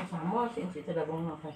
Sama sih situ dah bang apa?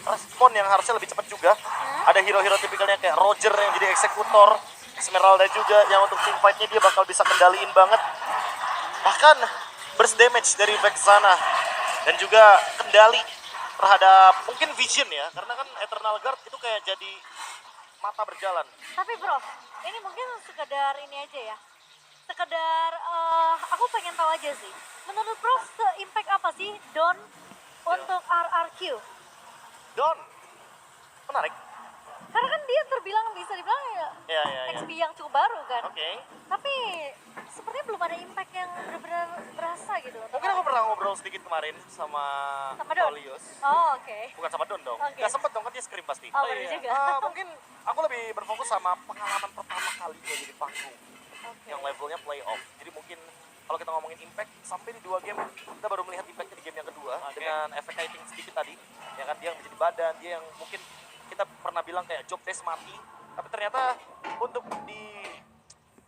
Respon yang harusnya lebih cepat juga. Ada hero-hero tipikalnya kayak Roger yang jadi eksekutor, Esmeralda juga yang untuk team fight-nya dia bakal bisa kendaliin banget. Bahkan burst damage dari Vexana dan juga kendali terhadap mungkin vision ya, karena kan Eternal Guard itu kayak jadi mata berjalan. Tapi bro, ini mungkin sekedar ini aja ya. Sekedar aku pengen tahu aja sih. Menurut bro, se-impact apa sih Don untuk RRQ? Don, menarik. Karena kan dia terbilang bisa dibilang ya Ya. XP yang cukup baru kan. Oke. Tapi sepertinya belum ada impact yang benar-benar berasa gitu. Mungkin aku pernah ngobrol sedikit kemarin sama Don? Olius. Oh oke. Bukan sama Don dong. Oke. Gak sempet dong kan dia scream pasti. Oh benar juga. Mungkin aku lebih berfokus sama pengalaman pertama kali gue jadi panggung. Oke. Yang levelnya playoff. Jadi mungkin kalau kita ngomongin impact sampai di 2 game kita baru melihat impactnya di game yang kedua dengan efek kiting sedikit tadi. Ya kan dia yang menjadi badan, dia yang mungkin kita pernah bilang kayak job test mati. Tapi ternyata untuk di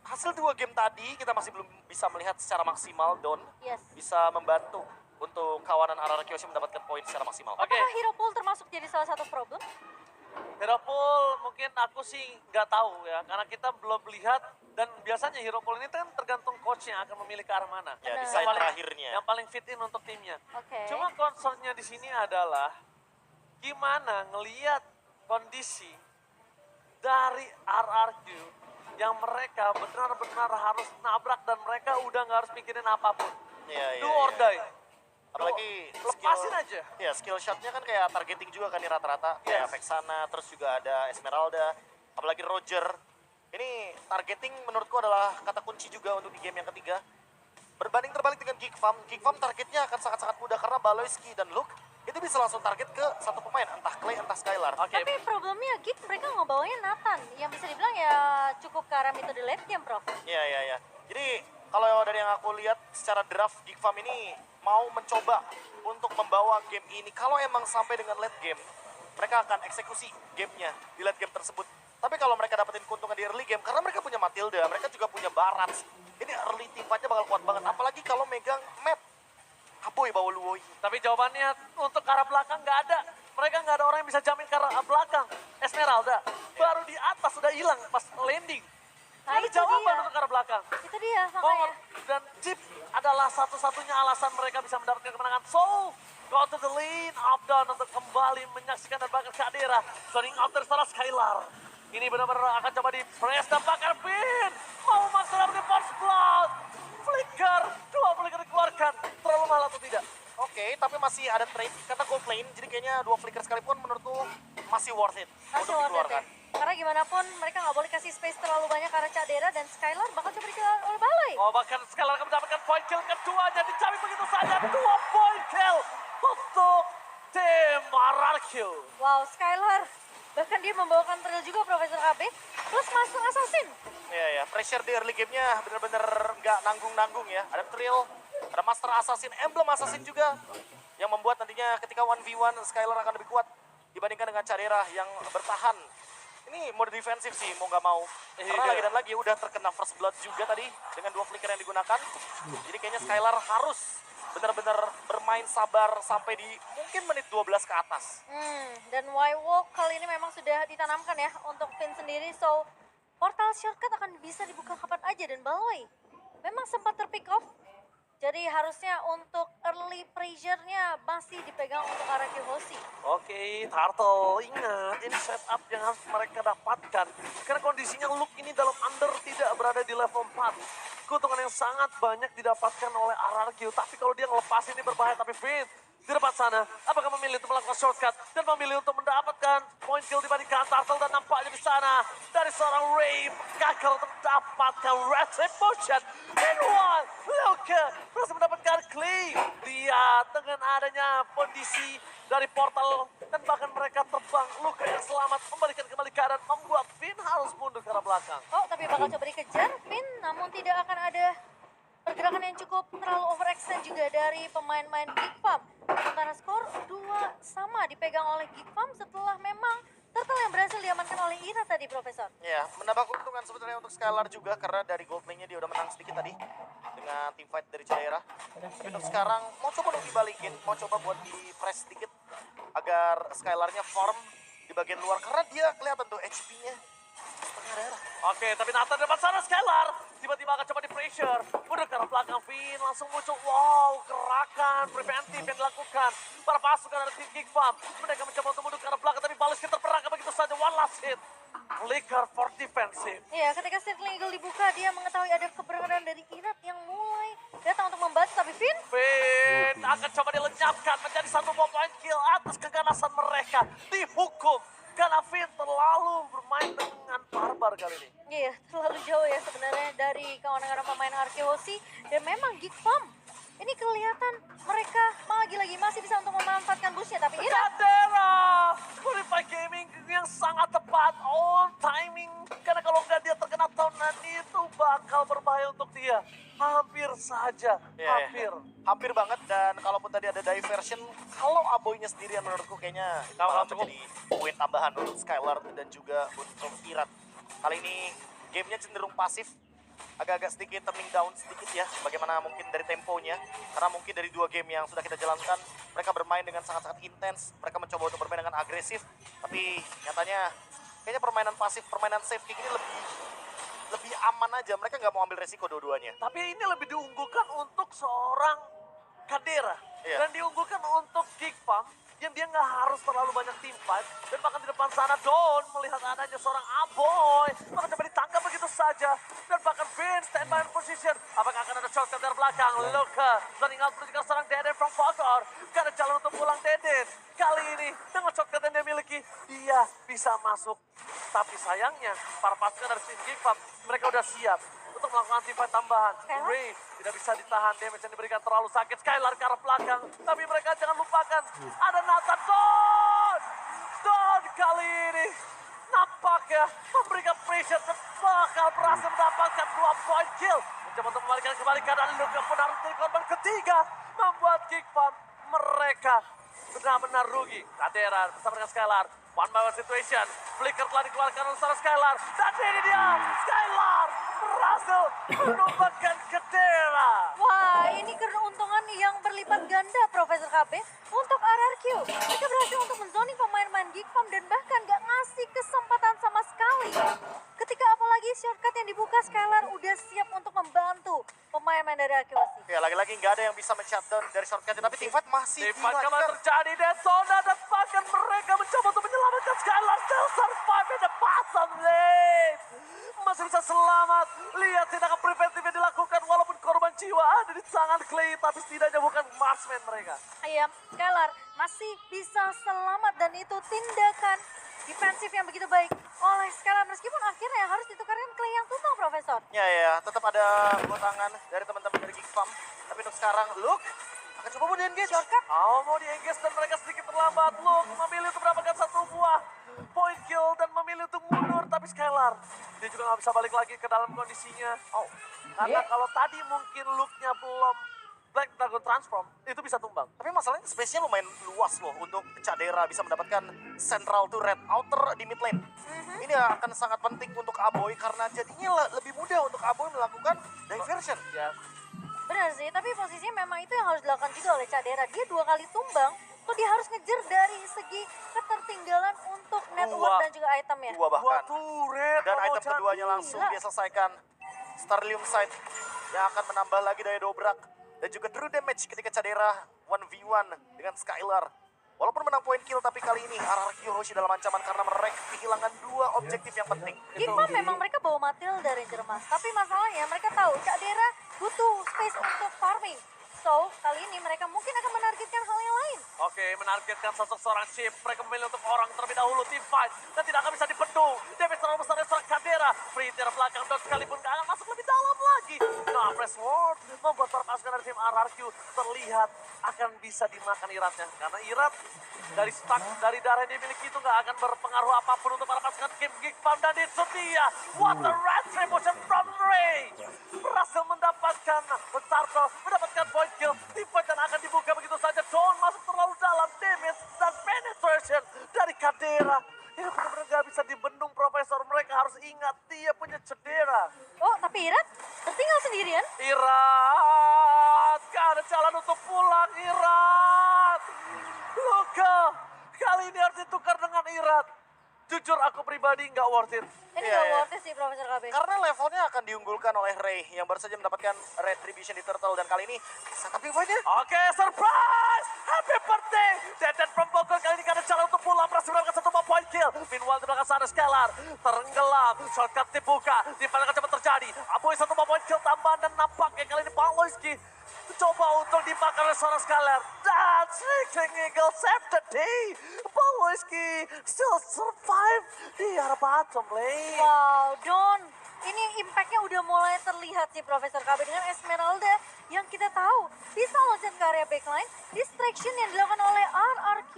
hasil 2 game tadi kita masih belum bisa melihat secara maksimal Don Yes. bisa membantu untuk kawanan RR Kyoshi mendapatkan poin secara maksimal. Apakah hero pool termasuk jadi salah satu problem? Hero pool mungkin aku sih nggak tahu ya, karena kita belum lihat dan biasanya hero pool ini kan tergantung coach yang akan memilih ke arah mana. Ya di Benar. side Yang paling- terakhirnya. Yang paling fit in untuk timnya. Oke. Cuma concernnya di sini adalah gimana ngelihat kondisi dari RRQ yang mereka benar-benar harus nabrak dan mereka udah nggak harus mikirin apapun. Iya, Do or die. Apalagi Lepasin aja. Ya skill shotnya kan kayak targeting juga kan nih rata-rata. Kayak Yes. Vexana, terus juga ada Esmeralda. Apalagi Roger. Ini targeting menurutku adalah kata kunci juga untuk di game yang ketiga. Berbanding terbalik dengan Geek Farm targetnya akan sangat-sangat mudah karena Baloyski dan Luke itu bisa langsung target ke satu pemain, entah Clay, entah Skylar. Oke. Tapi problemnya Git mereka ngebawanya Nathan yang bisa dibilang ya cukup ke arah metode late game, Prof. Iya. Jadi kalau dari yang aku lihat secara draft Geek Farm ini mau mencoba untuk membawa game ini. Kalau emang sampai dengan late game, mereka akan eksekusi gamenya di late game tersebut. Tapi kalau mereka dapetin keuntungan di early game, karena mereka punya Matilda, mereka juga punya Barats. Ini early team fight-nya bakal kuat banget. Apalagi kalau megang map. Aboy bawa Luoi. Tapi jawabannya untuk ke arah belakang nggak ada. Mereka nggak ada orang yang bisa jamin ke arah belakang. Esmeralda baru di atas sudah hilang pas landing. Nah, Nggak ada itu jawaban dia. untuk ke arah belakang. Itu dia Kongor makanya. dan Jeep adalah satu-satunya alasan mereka bisa mendapatkan kemenangan. So, go to the lane of down untuk kembali menyaksikan dan bakar Kadera. Turning out dari setelah Skylar. Ini benar-benar akan coba di press dan bakar pin. Mau maksa dapetin force blood. Flicker, 2 flicker dikeluarkan. Terlalu mahal atau tidak? Oke, tapi masih ada trade karena gold lane. Jadi kayaknya 2 flicker sekalipun menurutku masih worth it Masih untuk worth it ya. dikeluarkan. Karena gimana pun mereka nggak boleh kasih space terlalu banyak karena Cadera dan Skylar bakal coba dikeluar oleh Balai. Oh, bahkan Skylar akan mendapatkan point kill keduanya. Dicabik begitu saja. 2 point kill untuk tim RRQ. Wow, Skylar. Bahkan dia membawakan trail juga Profesor KB. Plus masuk Assassin. Iya, pressure di early game-nya bener-bener nggak nanggung-nanggung ya. Ada Trill, ada Master Assassin, Emblem Assassin juga. Yang membuat nantinya ketika 1v1 Skylar akan lebih kuat dibandingkan dengan Cadera yang bertahan. Ini mode defensif sih, mau nggak mau. Karena lagi dan lagi udah terkena first blood juga tadi dengan 2 flicker yang digunakan. Jadi kayaknya Skylar harus benar-benar bermain sabar sampai di mungkin menit 12 ke atas. Dan Y-Walk kali ini memang sudah ditanamkan ya untuk Finn sendiri. So, portal shortcut akan bisa dibuka kapan aja. Dan by the way, memang sempat terpick off. Jadi harusnya untuk early pressure-nya masih dipegang untuk Araki Hoshi. Oke, Turtle, ingat ini setup yang harus mereka dapatkan. Karena kondisinya Luke ini dalam under tidak berada di level 4. Keuntungan yang sangat banyak didapatkan oleh RRQ. Tapi kalau dia ngelepas ini berbahaya, tapi Finn di depan sana, apakah memilih untuk melakukan shortcut dan memilih untuk mendapatkan point kill dibandingkan Turtle, dan nampaknya di sana dari seorang Ray gagal untuk mendapatkan retribution. Meanwhile, Luke berhasil mendapatkan claim. Lihat dengan adanya kondisi dari portal dan bahkan mereka terbang, Luke yang selamat membalikan kembali keadaan, membuat Finn harus mundur ke arah belakang. Oh, tapi bakal coba dikejar Finn, namun tidak akan ada pergerakan yang cukup terlalu overextend juga dari pemain-pemain Geek Farm. Sementara skor 2 sama dipegang oleh Geek Farm setelah memang Turtle yang berhasil diamankan oleh Ira tadi, Profesor. Ya, menambah keuntungan sebenarnya untuk Skylar juga karena dari gold lane-nya dia udah menang sedikit tadi dengan tim fight dari Cedera. Tapi untuk sekarang mau coba untuk dibalikin, mau coba buat di press sedikit agar Skylar-nya farm di bagian luar karena dia kelihatan tuh HP-nya setengah darah. Oke, tapi Nathan di depan sana Skylar tiba-tiba akan coba di pressure. Udah ke arah belakang Finn langsung muncul. Wow, gerakan preventif yang dilakukan para pasukan dari tim Geek Farm. Mereka mencoba untuk mundur ke arah belakang tapi balas kita terperangkap begitu saja. One last hit. Flicker for defensive. Iya, ketika Circling Eagle dibuka, dia mengetahui ada keberadaan dari Irat yang mulai datang untuk membantu, tapi Finn Finn akan coba dilenyapkan menjadi satu point kill atas keganasan mereka. Dihukum karena Finn terlalu bermain dengan barbar kali ini. iya, terlalu jauh ya sebenarnya dari kawan-kawan pemain Arkeosi. Dan memang Geek Farm ini kelihatan mereka lagi-lagi masih bisa untuk memanfaatkan bushnya, tapi Irat Cedera, Purify Gaming yang sangat tepat, on timing. Karena kalau nggak dia terkena tahunan itu bakal berbahaya untuk dia. Hampir saja, hampir. Hampir banget, dan kalaupun tadi ada diversion, kalau Aboynya sendirian menurutku kayaknya itu bakal menjadi poin tambahan untuk Skylar dan juga untuk Irat. Kali ini gamenya cenderung pasif, agak-agak sedikit turning down sedikit ya, bagaimana mungkin dari temponya. Karena mungkin dari 2 game yang sudah kita jalankan, mereka bermain dengan sangat-sangat intens, mereka mencoba untuk bermain dengan agresif, tapi nyatanya kayaknya permainan pasif, permainan safe kick ini lebih aman aja, mereka nggak mau ambil resiko dua-duanya. Tapi ini lebih diunggulkan untuk seorang Kadera. Iya. Dan diunggulkan untuk Geek Farm yang dia nggak harus terlalu banyak team fight. Dan bahkan di depan sana Don melihat adanya seorang Aboy. Maka coba ditangkap begitu saja. Dan bahkan Finn standby in position. Apakah akan ada shortcut dari belakang? Luka running out menuju ke seorang Deden from Fakor. Karena jalan untuk pulang Deden. Kali ini dengan shortcut yang dia miliki, dia bisa masuk. Tapi sayangnya para pasukan dari tim Geek Farm, mereka udah siap untuk melakukan team fight tambahan. Skylar? Ray tidak bisa ditahan, damage yang diberikan terlalu sakit. Skylar ke arah belakang, tapi mereka jangan lupakan ada Nathan Don kali ini nampaknya memberikan pressure dan bakal berhasil mendapatkan 2 point kill. Mencoba untuk membalikan kembali keadaan, Luka pun harus menjadi korban ketiga, membuat Geek Farm mereka benar-benar rugi. Kadera bersama dengan Skylar, one by one situation. Flicker telah dikeluarkan oleh seorang Skylar, dan ini dia Skylar berhasil menumbangkan Kadera. wah, ini keuntungan yang berlipat ganda, Profesor KB, untuk RRQ. Mereka berhasil untuk menzoning pemain-pemain Geek Farm dan bahkan gak ngasih kesempatan sama sekali. Ketika apalagi shortcut yang dibuka, Skylar udah siap untuk membantu pemain-pemain dari Arkeosi. Ya, lagi-lagi nggak ada yang bisa men-shutdown dari shortcut, tapi teamfight masih Team fight kembali dilanjutkan. terjadi, Daytona, dan bahkan mereka mencoba untuk menyelamatkan Skylar. Still survive in the bottom lane. Masih bisa selamat. Lihat tindakan preventif yang dilakukan walaupun korban jiwa ada di tangan Clay, tapi setidaknya bukan marksman mereka. Iya, Skylar masih bisa selamat dan itu tindakan defensif yang begitu baik oleh Skylar meskipun akhirnya harus ditukarkan Clay yang tumbang, Profesor. Ya, tetap ada buat tangan dari teman-teman dari Geek Farm. Tapi untuk sekarang, Luke akan coba buat di-engage. Shortcut Mau di-engage dan mereka sedikit terlambat. Luke memilih untuk mendapatkan satu buah point kill dan memilih untuk mundur. Tapi Skylar, dia juga nggak bisa balik lagi ke dalam kondisinya. Karena kalau tadi mungkin Luke-nya belum Black Dragon Transform, itu bisa tumbang. Tapi masalahnya space-nya lumayan luas loh untuk Cadera bisa mendapatkan central turret outer di mid lane. Ini akan sangat penting untuk Aboy karena jadinya lebih mudah untuk Aboy melakukan diversion. Ya, benar sih, tapi posisinya memang itu yang harus dilakukan juga oleh Cadera. Dia 2 kali tumbang So dia harus ngejar dari segi ketertinggalan untuk network dan juga item ya. Dua bahkan. turret. Dan item Momo-chan. keduanya langsung Gila. dia selesaikan. Starlium Sight yang akan menambah lagi daya dobrak. Dan juga true damage ketika Cadera 1v1 dengan Skylar. Walaupun menang poin kill, tapi kali ini RRQ Hoshi dalam ancaman karena mereka kehilangan dua objektif yang penting. Gimana memang mereka bawa Matilda Ranger Mas, tapi masalahnya mereka tahu Cak Dera butuh space untuk farming. So, kali ini mereka mungkin akan menargetkan hal yang lain. Oke, menargetkan sosok seorang chip. Mereka memilih untuk orang terlebih dahulu team fight. Dan tidak akan bisa dibendung. Damage terlalu besar dari seorang Cadera. Free tier belakang dan sekalipun gak akan masuk lebih dalam lagi. Nah, press ward membuat para pasukan dari tim RRQ terlihat akan bisa dimakan iratnya. Karena irat dari stack, dari darah yang dimiliki itu gak akan berpengaruh apapun untuk para pasukan Kim Geek Farm. Dan itu dia, what a retribution from Ray. Berhasil mendapatkan Startle, mendapatkan point kill. Team fight dan akan dibuka begitu saja. Dawn masuk terlalu dalam, damage dan penetration dari Cadera. Ini benar-benar gak bisa dibendung Profesor. Mereka harus ingat dia punya Cadera. Oh, tapi Irat tertinggal sendirian. Irat, gak ada jalan untuk pulang Irat. Luka, kali ini harus ditukar dengan Irat. Jujur aku pribadi nggak worth it. Ini Iya, gak iya. worth it sih Profesor KB. Karena levelnya akan diunggulkan oleh Ray yang baru saja mendapatkan Retribution di Turtle. Dan kali ini sangat poinnya. Oke, surprise! Happy birthday! Dead from Bogor kali ini gak ada jalan untuk pulang. Berhasil mendapatkan satu point kill. Meanwhile di belakang sana Skylar terenggelam. Shortcut dibuka. Di mana akan cepat terjadi. Aboy satu point kill tambahan dan nampaknya kali ini Pak Loiski coba untuk dimakan oleh seorang Skylar. Dan Shrieking Eagle save the day. Pak Loiski still survive di arah bottom lane. Wow, Don. Ini impactnya udah mulai terlihat sih Profesor KB dengan Esmeralda yang kita tahu bisa loncat ke area backline. Distraction yang dilakukan oleh RRQ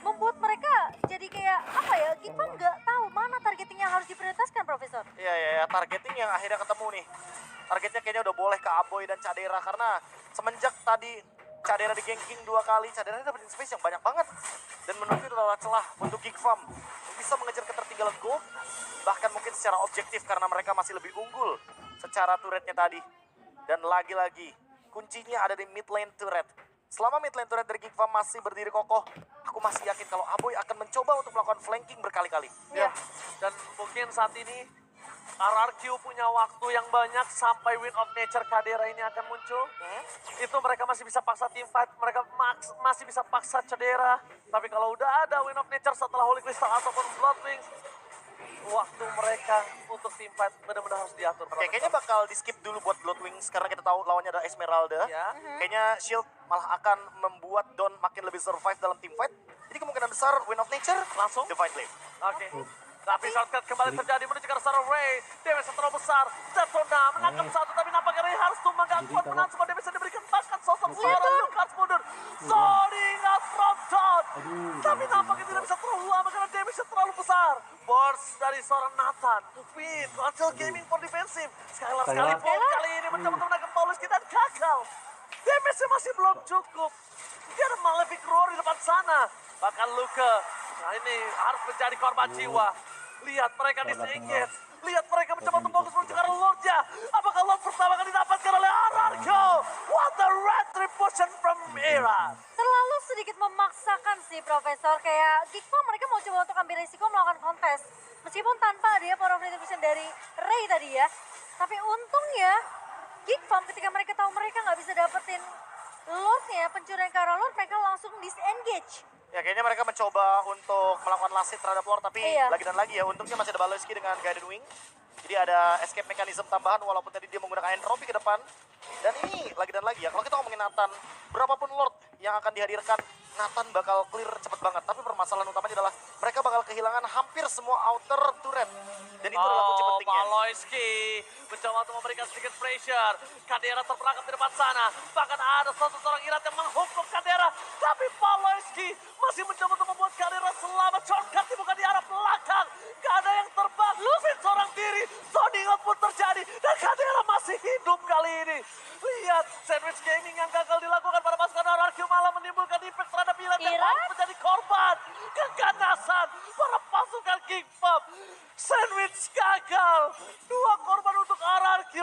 membuat mereka jadi kayak apa ya, kita nggak tahu mana targeting yang harus diprioritaskan Profesor. Iya, targeting yang akhirnya ketemu nih. Targetnya kayaknya udah boleh ke Aboy dan Cadera karena semenjak tadi Cadera di ganking 2 kali, Cadera dapetin space yang banyak banget. Dan menurutku itu adalah celah untuk Geek Farm bisa mengejar ketertinggalan gold, bahkan mungkin secara objektif karena mereka masih lebih unggul secara turretnya tadi. Dan lagi-lagi kuncinya ada di mid lane turret. Selama mid lane turret dari Geek Farm masih berdiri kokoh, aku masih yakin kalau Aboy akan mencoba untuk melakukan flanking berkali-kali. Iya. Dan mungkin saat ini RRQ punya waktu yang banyak sampai Wind of Nature Cadera ini akan muncul. Itu mereka masih bisa paksa team fight, mereka masih bisa paksa Cadera. Tapi kalau udah ada Wind of Nature setelah Holy Crystal ataupun Blood Wings, waktu mereka untuk team fight benar-benar harus diatur. Oke, kayaknya bakal di skip dulu buat Blood Wings karena kita tahu lawannya ada Esmeralda. Ya. Kayaknya Shield malah akan membuat Dawn makin lebih survive dalam team fight. Jadi kemungkinan besar Wind of Nature Langsung? divide lane. Oke. Tapi shortcut kembali terjadi menuju ke arah Ray. Damage yang terlalu besar. Zetona menangkap satu tapi nampaknya Ray harus tumbang gak kuat menahan semua damage yang diberikan. Bahkan sosok seorang Lucas mundur. Soaring out from Dawn. Tapi nampaknya tidak bisa terlalu lama karena damage yang terlalu besar. Burst dari seorang Nathan. Win, Control Gaming for defensive. Skylar sekalipun kali ini mencoba untuk menangkap Paulus dan gagal. Damage-nya masih belum cukup. Dia ada Malefic Roar di depan sana. Bahkan Luka, nah ini harus menjadi korban jiwa. Lihat mereka disengage. Lihat mereka mencoba untuk fokus menuju ke arah Lordnya. Apakah Lord pertama kali didapatkan oleh RRQ? What a retribution from Era. Terlalu sedikit memaksakan sih Profesor, kayak Geek Farm mereka mau coba untuk ambil risiko melakukan kontes. Meskipun tanpa adanya power of retribution dari Ray tadi ya. Tapi untungnya Geek Farm ketika mereka tahu mereka nggak bisa dapetin Lordnya, pencurian ke arah Lord, mereka langsung disengage. Ya kayaknya mereka mencoba untuk melakukan last hit terhadap Lord, tapi Iya. lagi dan lagi ya untungnya masih ada Baloski dengan Guided Wing. Jadi ada escape mechanism tambahan walaupun tadi dia menggunakan entropy ke depan. Dan ini lagi dan lagi ya, kalau kita ngomongin Nathan, berapapun Lord yang akan dihadirkan, Nathan bakal clear cepet banget. Tapi permasalahan utamanya adalah mereka bakal kehilangan hampir semua outer turret. Dan itu adalah kunci pentingnya. Paloyski mencoba untuk memberikan sedikit pressure. Cadera terperangkap di depan sana. Bahkan ada seorang Irat yang menghukum Cadera. Tapi Paloyski masih mencoba untuk membuat Cadera selamat. Shortcut dibuka di arah belakang. Gak ada yang terbang. Lufin seorang diri. Zoning out pun terjadi. Dan Cadera masih hidup kali ini. Lihat sandwich gaming yang gagal dilakukan pada pasukan RRQ malah menimbulkan impact terhadap Irat yang Irat? harus menjadi korban. Keganasan para pasukan King Pop. Sandwich gagal. 2 korban untuk RRQ.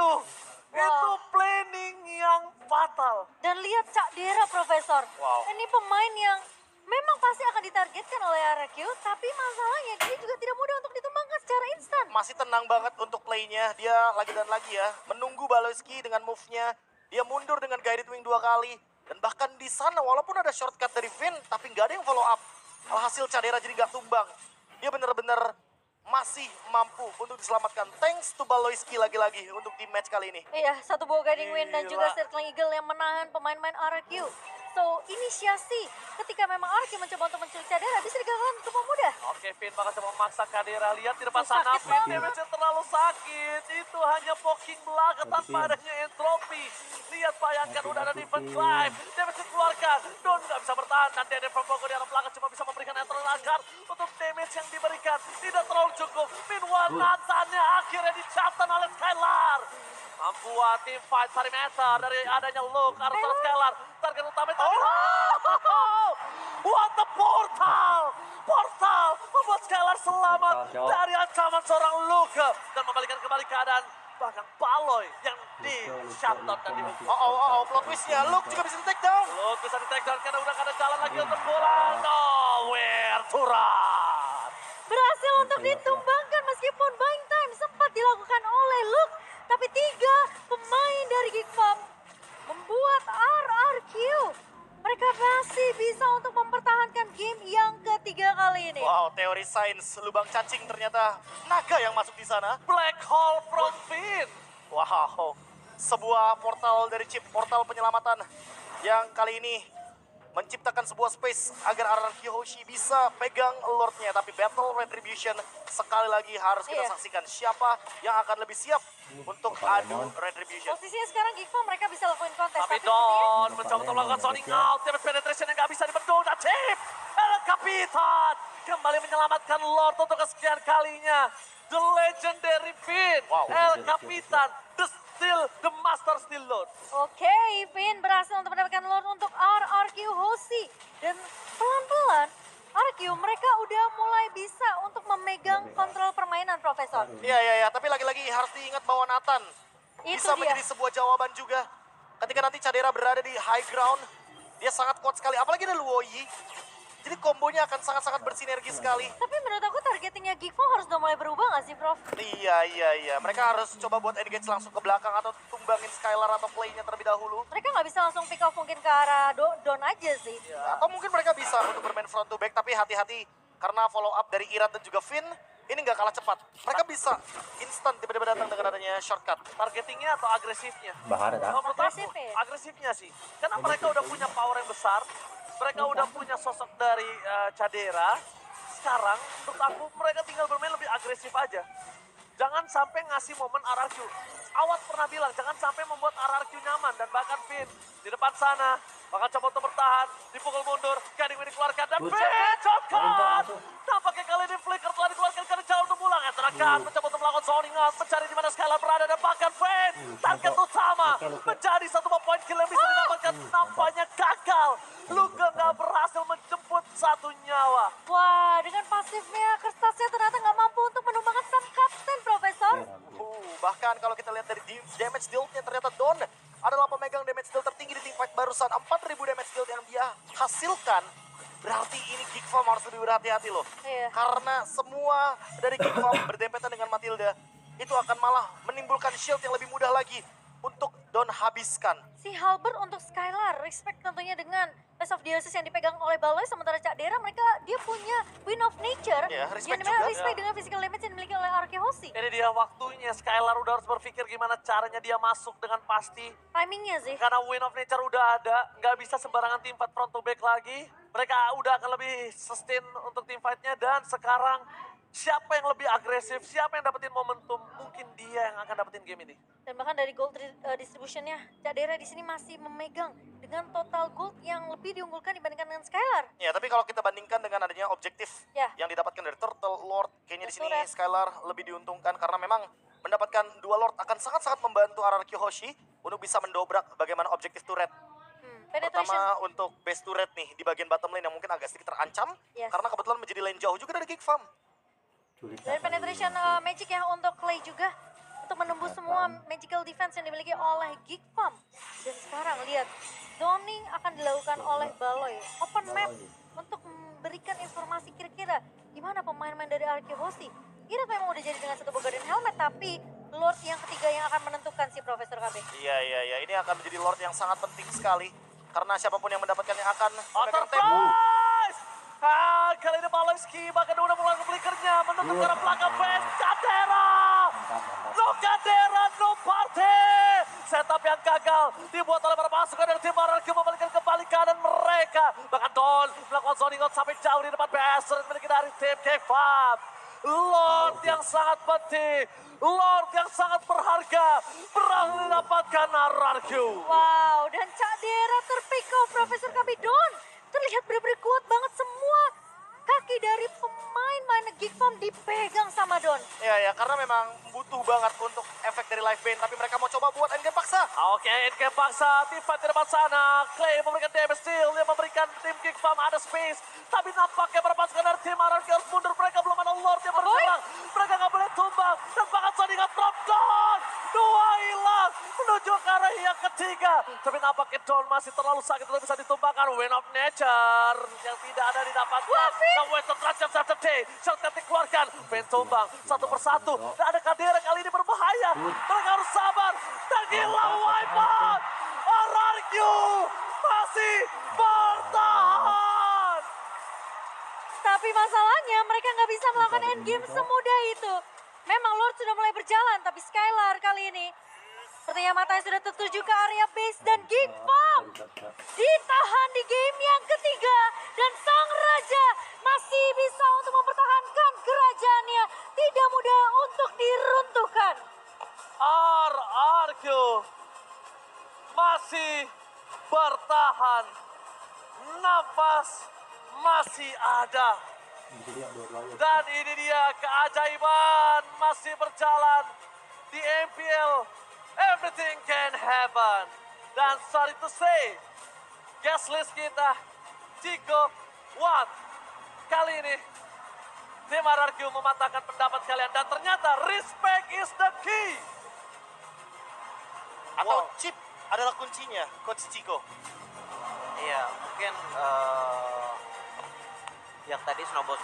Itu planning yang fatal. Dan lihat Cak Dera Profesor. Wow. Ini pemain yang memang pasti akan ditargetkan oleh RRQ, tapi masalahnya dia juga tidak mudah untuk ditumbangkan secara instan. Masih tenang banget untuk playnya. Dia lagi dan lagi ya menunggu Baloyski dengan move-nya. Dia mundur dengan guided wing 2 kali. Dan bahkan di sana walaupun ada shortcut dari Finn, tapi nggak ada yang follow up. Alhasil Cadera jadi nggak tumbang. Dia benar-benar masih mampu untuk diselamatkan. Thanks to Baloyski lagi-lagi untuk di match kali ini. Iya, satu buah guiding win dan juga Gila. circling eagle yang menahan pemain-pemain RRQ. So, inisiasi ketika memang RRQ mencoba untuk menculik Cadera bisa digagalkan untuk mudah. Oke, Finn bakal coba memaksa Kadira. Lihat di depan Oh, sana, sakit Finn banget. damage-nya terlalu sakit. Itu hanya poking belaka tanpa adanya entropy. Lihat, bayangkan udah ada defense climb. Damage dikeluarkan. Don nggak bisa bertahan. Dan Dede from Bogor di arah belakang cuma bisa memberikan etron agar untuk damage yang diberikan tidak terlalu cukup. Meanwhile, Nathannya akhirnya dicatat oleh Skylar. Membuat tim fight perimeter dari adanya Luke arah sana Skylar. Target utama itu. Oh! What the portal! Portal membuat Skylar selamat dari ancaman seorang Luke. Dan membalikan kembali keadaan. Bahkan Baloy yang di shutdown dan dihukum. Plot twistnya. Luke juga bisa di-take down. Luke bisa di take down karena udah gak ada jalan lagi untuk pulang. Nowhere to run. Berhasil untuk ditumbangkan meskipun buying time sempat dilakukan oleh Luke. Tapi 3 pemain dari Geek Farm membuat RRQ. Mereka masih bisa untuk mempertahankan game yang ketiga kali ini. Wow, teori sains lubang cacing ternyata naga yang masuk di sana. Black hole from Finn. Wow, sebuah portal dari chip, portal penyelamatan yang kali ini menciptakan sebuah space agar RRQ Hoshi bisa pegang Lordnya. Tapi Battle Retribution sekali lagi harus kita Iya. saksikan siapa yang akan lebih siap untuk adu Retribution. Posisinya sekarang Geek Farm mereka bisa lakuin kontes. Tapi sepertinya Don mencoba untuk melakukan zoning out. Damage penetration yang gak bisa dibendung. Dan Chip, El Capitan kembali menyelamatkan Lord untuk kesekian kalinya. The legendary Finn, Wow. El Capitan, the master still Lord. Oke, Finn berhasil untuk mendapatkan Lord untuk RRQ Hoshi. Dan pelan-pelan RRQ mereka udah mulai bisa untuk memegang kontrol permainan, Profesor. Iya, tapi lagi-lagi harus diingat bahwa Nathan Itu bisa dia. menjadi sebuah jawaban juga. Ketika nanti Cadera berada di high ground, dia sangat kuat sekali. Apalagi ada Luoyi. Jadi kombonya akan sangat-sangat bersinergi sekali. Tapi menurut aku targetingnya Geek Farm harus udah mulai berubah gak sih, Prof? Iya. Mereka harus coba buat engage langsung ke belakang atau tumbangin Skylar atau playnya terlebih dahulu. Mereka nggak bisa langsung pick off mungkin ke arah Don aja sih. Atau mungkin mereka bisa untuk bermain front to back, tapi hati-hati karena follow up dari Irat dan juga Finn ini nggak kalah cepat. Mereka bisa instan tiba-tiba datang dengan adanya shortcut. Targetingnya atau agresifnya? Bahar Kalau menurut aku, Agresif ya? agresifnya sih. Karena mereka udah punya power yang besar. Mereka udah punya sosok dari Cadera. Sekarang menurut aku mereka tinggal bermain lebih agresif aja. Jangan sampai ngasih momen RRQ. Awat pernah bilang jangan sampai membuat RRQ nyaman. Dan bahkan Finn di depan sana bakal coba untuk bertahan. Dipukul mundur, Gading Win dikeluarkan. Dan Finn shotgun! Tampaknya kali ini Flicker telah dikeluarkan karena jauh untuk pulang. Eterakan mencoba untuk melakukan zoning out. Mencari di mana Skylar berada. Dan bahkan Finn target utama menjadi satu poin kill yang bisa didapatkan. Nampaknya gagal. Luka nggak berhasil menjemput satu nyawa. Wah, dengan pasifnya kertasnya ternyata nggak mampu untuk menumbangkan sang kapten, Profesor. Bahkan kalau kita lihat dari damage deal-nya ternyata Don adalah pemegang damage deal tertinggi di teamfight barusan. 4.000 damage deal yang dia hasilkan. Berarti ini Geek Farm harus lebih berhati-hati loh. Iya. Karena semua dari Geek Farm berdempetan dengan Matilda. Itu akan malah menimbulkan shield yang lebih mudah lagi untuk Don habiskan. Si Halberd untuk Skylar, respect tentunya dengan Best of DLCs yang dipegang oleh Baloy, sementara Cak Dera dia punya Win of Nature. Ya, respect yang dimana juga. respect dengan physical damage yang dimiliki oleh RRQ Hoshi. Ini dia waktunya. Skylar udah harus berpikir gimana caranya dia masuk dengan pasti. Timingnya sih. Karena Win of Nature udah ada, nggak bisa sembarangan tim fight front to back lagi. Mereka udah akan lebih sustain untuk tim fightnya dan sekarang siapa yang lebih agresif, siapa yang dapetin momentum, mungkin dia yang akan dapetin game ini. Dan bahkan dari gold distributionnya, Cak Dera di sini masih memegang dengan total gold yang lebih diunggulkan dibandingkan dengan Skylar. Ya, tapi kalau kita bandingkan dengan adanya objektif Ya. yang didapatkan dari Turtle Lord, kayaknya di sini Turret. Skylar lebih diuntungkan karena memang mendapatkan 2 Lord akan sangat-sangat membantu RRQ Hoshi untuk bisa mendobrak bagaimana objektif turret. Penetration. Pertama untuk base turret nih di bagian bottom lane yang mungkin agak sedikit terancam Yes. karena kebetulan menjadi lane jauh juga dari Geek Farm. Dan penetration magic ya untuk Clay juga. Untuk menembus semua magical defense yang dimiliki oleh Geek Farm. Dan sekarang lihat, zoning akan dilakukan oleh Baloy. Open map untuk estimasi kira-kira gimana pemain-pemain dari RRQ Hoshi. Irat memang udah jadi dengan satu Golden Helmet, tapi Lord yang ketiga yang akan menentukan si Profesor KB. Iya. Ini akan menjadi Lord yang sangat penting sekali. Karena siapapun yang mendapatkannya akan memegang tempo. Enterprise! Kali ini Maloyski bahkan udah mulai flickernya menutup ke arah belakang fans. Kadera! No Kadera, no party! Setup yang gagal dibuat oleh para pasukan dari tim RRQ membalikan kembali keadaan mereka. Bahkan Don melakukan zoning out sampai jauh di depan BS memiliki dari tim K5. Lord yang sangat penting, Lord yang sangat berharga, berhasil didapatkan RRQ. Wow, dan Cak Dera terpick off Profesor KB. Don terlihat benar-benar kuat banget, semua kaki dari pemain Geek Farm dipegang sama Don. Ya, karena memang butuh banget untuk efek dari live band, tapi mereka mau coba buat endgame paksa. Oke, endgame paksa, tim fight di depan sana. Clay memberikan damage steal, dia memberikan tim Geek Farm ada space. Tapi nampaknya berpasukan dari tim RRQ harus mundur, mereka belum ada Lord yang berserang. Mereka nggak boleh tumbang, dan bahkan Soningat drop down. Dua hilang, menuju ke arah yang ketiga. Tapi nampaknya Don masih terlalu sakit untuk bisa ditumbangkan. Win of Nature yang tidak ada didapatkan. Dan Weston Trajam Saturday, shortcut dikeluarkan. Vin tumbang, satu persatu. Dan ada Kadera kali ini berbahaya. Mereka harus sabar. Dan hilang wipeout. RRQ masih bertahan. Tapi masalahnya mereka nggak bisa melakukan endgame semudah itu. Memang Lord sudah mulai berjalan, tapi Skylar kali ini sepertinya matanya sudah tertuju ke area base dan Geek Farm ditahan di game yang ketiga. Dan Sang Raja masih bisa untuk mempertahankan kerajaannya. Tidak mudah untuk diruntuhkan. RRQ masih bertahan. Nafas masih ada. Dan ini dia keajaiban masih berjalan di MPL. Everything can happen. Dan sorry to say, guest list kita, Chico, Watt. Kali ini, tim RRQ mematahkan pendapat kalian. Dan ternyata respect is the key. Atau Wow. chip adalah kuncinya, Coach Chico. Iya, mungkin yang tadi snowball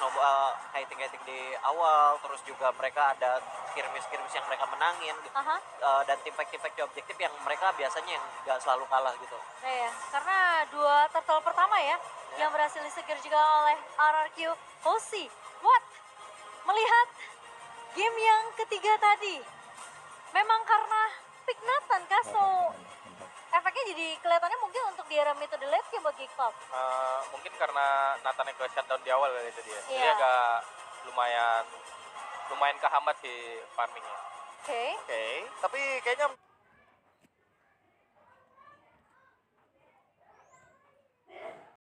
kiting di awal, terus juga mereka ada skirmish yang mereka menangin, Aha. dan tim fight di objektif yang mereka biasanya yang nggak selalu kalah gitu. Nah ya, karena dua turtle pertama ya, yang berhasil disegir juga oleh RRQ Hoshi. What? Melihat game yang ketiga tadi, memang karena pick Nathan kah, so efeknya jadi kelihatannya mungkin untuk di era metode late game buat Geek Farm. Mungkin karena Nathan yang ke shutdown di awal kali itu dia. Jadi Iya. agak lumayan kehambat sih farmingnya. Oke. Oke, tapi kayaknya